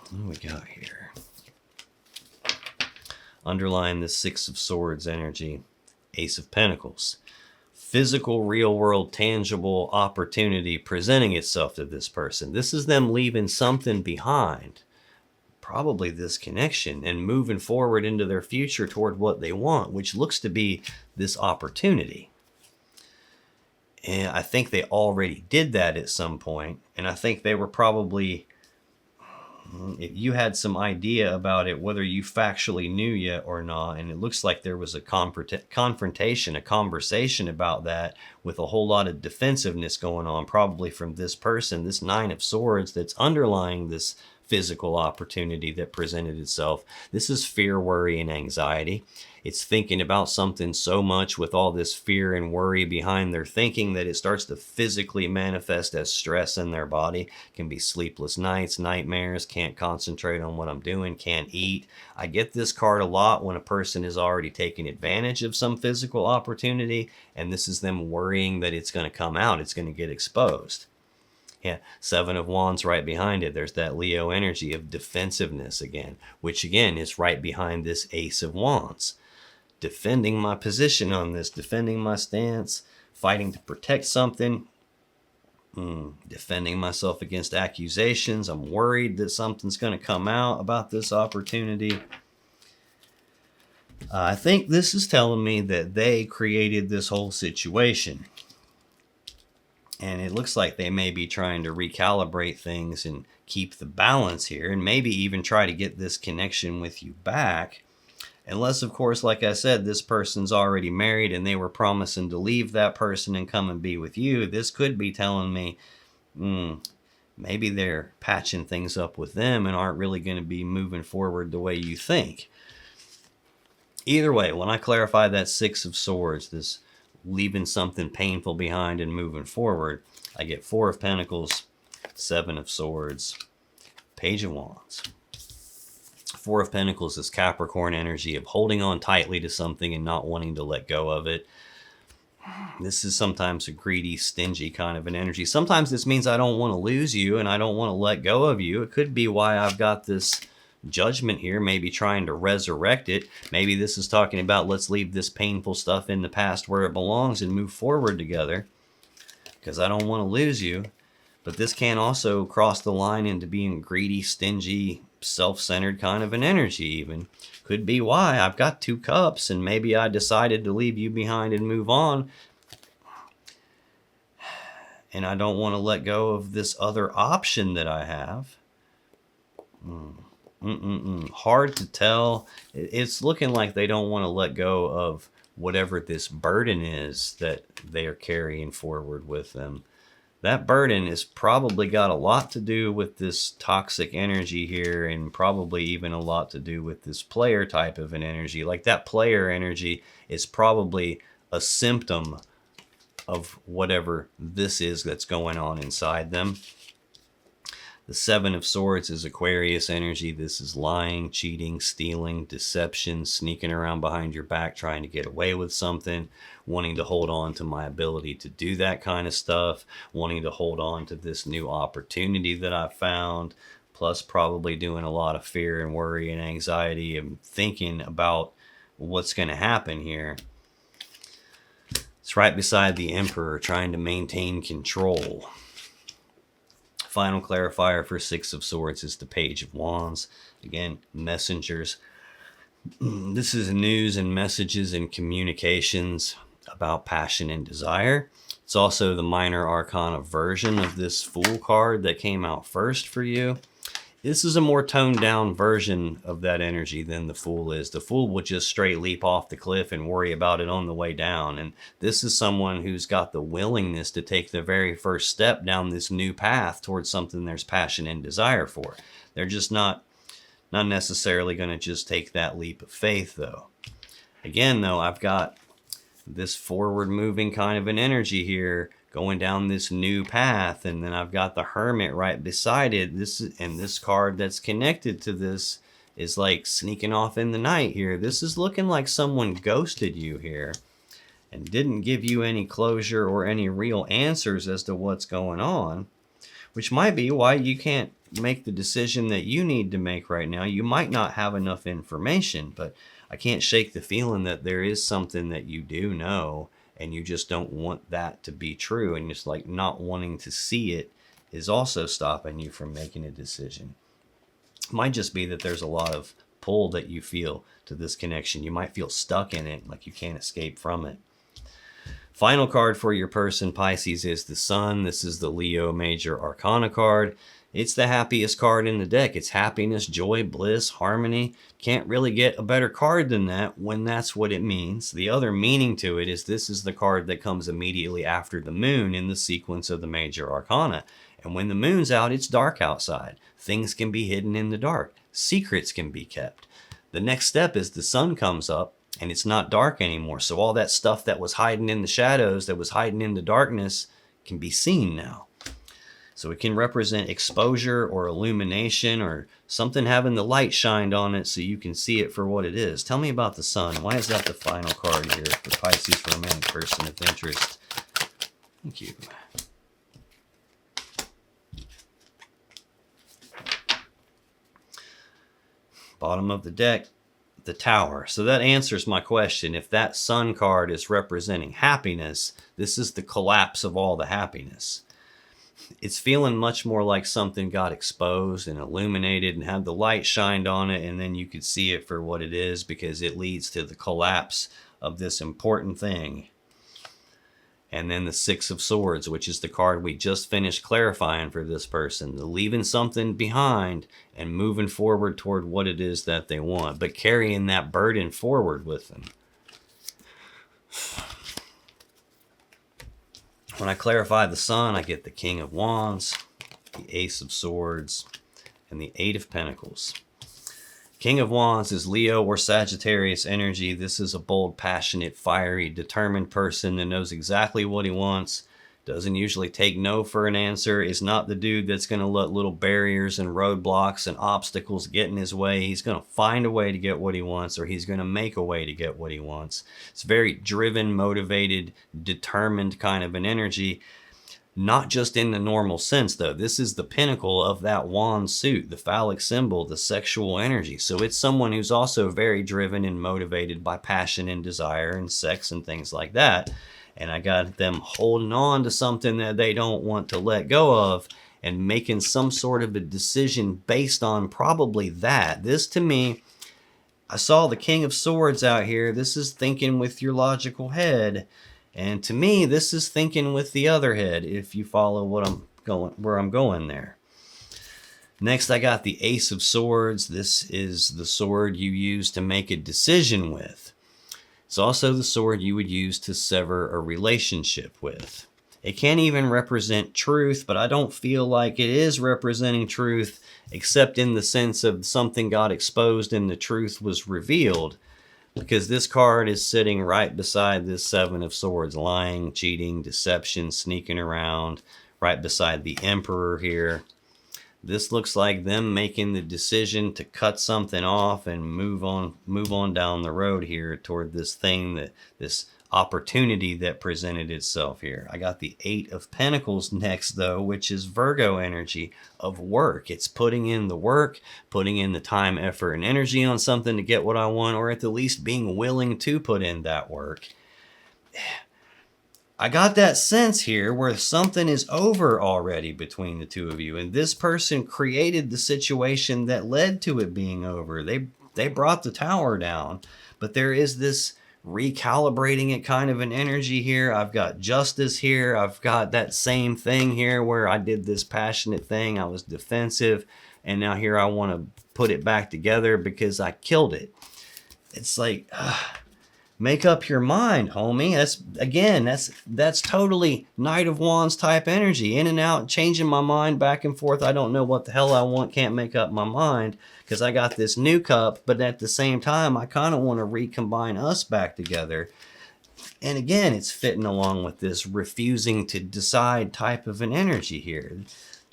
What do we got here? Underlying this Six of Swords energy, Ace of Pentacles. Physical, real world, tangible opportunity presenting itself to this person. This is them leaving something behind, probably this connection, and moving forward into their future toward what they want, which looks to be this opportunity. And I think they already did that at some point, and I think they were probably, if you had some idea about it, whether you factually knew yet or not, and it looks like there was a confrontation, a conversation about that with a whole lot of defensiveness going on, probably from this person, this Nine of Swords that's underlying this physical opportunity that presented itself. This is fear, worry, and anxiety. It's thinking about something so much with all this fear and worry behind their thinking that it starts to physically manifest as stress in their body. It can be sleepless nights, nightmares, can't concentrate on what I'm doing, can't eat. I get this card a lot when a person is already taking advantage of some physical opportunity, and this is them worrying that it's going to come out, it's going to get exposed. Yeah, Seven of Wands right behind it. There's that Leo energy of defensiveness again, which again is right behind this Ace of Wands. Defending my position on this, defending my stance, fighting to protect something, defending myself against accusations. I'm worried that something's going to come out about this opportunity. I think this is telling me that they created this whole situation. And it looks like they may be trying to recalibrate things and keep the balance here, and maybe even try to get this connection with you back. Unless, of course, like I said, this person's already married and they were promising to leave that person and come and be with you. This could be telling me maybe they're patching things up with them and aren't really going to be moving forward the way you think. Either way, when I clarify that Six of Swords, this leaving something painful behind and moving forward, I get Four of Pentacles, Seven of Swords, Page of Wands. Four of Pentacles is Capricorn energy of holding on tightly to something and not wanting to let go of it. This is sometimes a greedy, stingy kind of an energy. Sometimes this means I don't want to lose you and I don't want to let go of you. It could be why I've got this judgment here, maybe trying to resurrect it. Maybe this is talking about let's leave this painful stuff in the past where it belongs and move forward together, because I don't want to lose you. But this can also cross the line into being greedy, stingy, self-centered kind of an energy even. Could be why I've got 2 cups and maybe I decided to leave you behind and move on. And I don't want to let go of this other option that I have. Hard to tell. It's looking like they don't want to let go of whatever this burden is that they are carrying forward with them. That burden has probably got a lot to do with this toxic energy here, and probably even a lot to do with this player type of an energy. Like that player energy is probably a symptom of whatever this is that's going on inside them. The 7 of Swords is Aquarius energy. This is lying, cheating, stealing, deception, sneaking around behind your back, trying to get away with something, wanting to hold on to my ability to do that kind of stuff, wanting to hold on to this new opportunity that I found, plus probably doing a lot of fear and worry and anxiety and thinking about what's going to happen here. It's right beside the Emperor, trying to maintain control. Final clarifier for 6 of Swords is the Page of Wands. Again, messengers. This is news and messages and communications about passion and desire. It's also the minor arcana version of this Fool card that came out first for you. This is a more toned down version of that energy than the Fool is. The Fool will just straight leap off the cliff and worry about it on the way down. And this is someone who's got the willingness to take the very first step down this new path towards something there's passion and desire for. They're just not necessarily going to just take that leap of faith, though. Again, though, I've got this forward moving kind of an energy here, going down this new path, and then I've got the Hermit right beside it. This card that's connected to this is like sneaking off in the night here. This is looking like someone ghosted you here and didn't give you any closure or any real answers as to what's going on, which might be why you can't make the decision that you need to make right now. You might not have enough information, but I can't shake the feeling that there is something that you do know, and you just don't want that to be true, and just like not wanting to see it is also stopping you from making a decision. It might just be that there's a lot of pull that you feel to this connection. You might feel stuck in it, like you can't escape from it. Final card for your person, Pisces, is the Sun. This is the Leo Major Arcana card. It's the happiest card in the deck. It's happiness, joy, bliss, harmony. Can't really get a better card than that when that's what it means. The other meaning to it is this is the card that comes immediately after the moon in the sequence of the major arcana. And when the moon's out, it's dark outside. Things can be hidden in the dark. Secrets can be kept. The next step is the sun comes up and it's not dark anymore. So all that stuff that was hiding in the shadows, that was hiding in the darkness, can be seen now. So it can represent exposure or illumination or something having the light shined on it so you can see it for what it is. Tell me about the Sun. Why is that the final card here for Pisces romantic person of interest? Thank you. Bottom of the deck, the Tower. So that answers my question. If that Sun card is representing happiness, this is the collapse of all the happiness. It's feeling much more like something got exposed and illuminated and had the light shined on it, and then you could see it for what it is, because it leads to the collapse of this important thing. And then the 6 of Swords, which is the card we just finished clarifying for this person. The leaving something behind and moving forward toward what it is that they want, but carrying that burden forward with them. When I clarify the Sun, I get the King of Wands, the Ace of Swords, and the 8 of Pentacles. King of Wands is Leo or Sagittarius energy. This is a bold, passionate, fiery, determined person that knows exactly what he wants, doesn't usually take no for an answer, is not the dude that's going to let little barriers and roadblocks and obstacles get in his way. He's going to find a way to get what he wants, or he's going to make a way to get what he wants. It's very driven, motivated, determined kind of an energy. Not just in the normal sense, though. This is the pinnacle of that wand suit, the phallic symbol, the sexual energy. So it's someone who's also very driven and motivated by passion and desire and sex and things like that. And I got them holding on to something that they don't want to let go of and making some sort of a decision based on probably that. This, to me, I saw the King of Swords out here. This is thinking with your logical head. And to me, this is thinking with the other head, if you follow where I'm going there. Next, I got the Ace of Swords. This is the sword you use to make a decision with. It's also the sword you would use to sever a relationship with. It can't even represent truth, but I don't feel like it is representing truth, except in the sense of something got exposed and the truth was revealed. Because this card is sitting right beside this Seven of Swords, lying, cheating, deception, sneaking around, right beside the Emperor here. This looks like them making the decision to cut something off and move on down the road here toward this thing, this opportunity that presented itself here. I got the Eight of Pentacles next, though, which is Virgo energy of work. It's putting in the work, putting in the time, effort, and energy on something to get what I want, or at the least being willing to put in that work. I got that sense here where something is over already between the two of you, and this person created the situation that led to it being over. They brought the tower down, but there is this recalibrating it kind of an energy here. I've got justice here. I've got that same thing here where I did this passionate thing. I was defensive, and now here I want to put it back together because I killed it. It's like, make up your mind, homie. That's totally Knight of Wands type energy. In and out, changing my mind back and forth. I don't know what the hell I want. Can't make up my mind because I got this new cup. But at the same time, I kind of want to recombine us back together. And again, it's fitting along with this refusing to decide type of an energy here.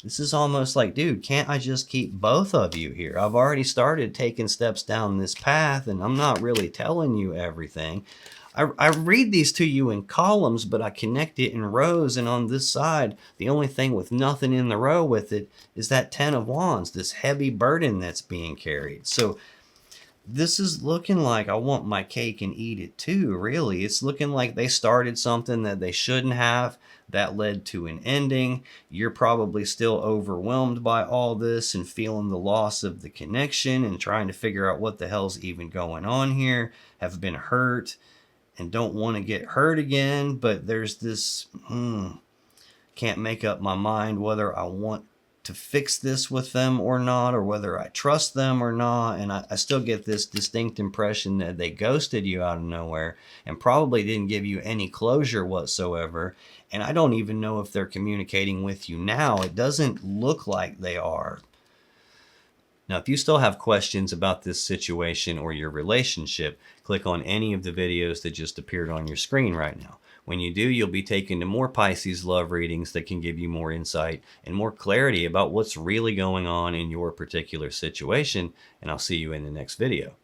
This is almost like, dude, can't I just keep both of you here? I've already started taking steps down this path, and I'm not really telling you everything. I read these to you in columns, but I connect it in rows, and on this side, the only thing with nothing in the row with it is that Ten of Wands, this heavy burden that's being carried. So this is looking like I want my cake and eat it too, really. It's looking like they started something that they shouldn't have. That led to an ending. You're probably still overwhelmed by all this and feeling the loss of the connection and trying to figure out what the hell's even going on here. Have been hurt and don't want to get hurt again. But there's this, can't make up my mind whether I want to fix this with them or not, or whether I trust them or not. And I still get this distinct impression that they ghosted you out of nowhere and probably didn't give you any closure whatsoever. And I don't even know if they're communicating with you now. It doesn't look like they are. Now, if you still have questions about this situation or your relationship, click on any of the videos that just appeared on your screen right now. When you do, you'll be taken to more Pisces love readings that can give you more insight and more clarity about what's really going on in your particular situation. And I'll see you in the next video.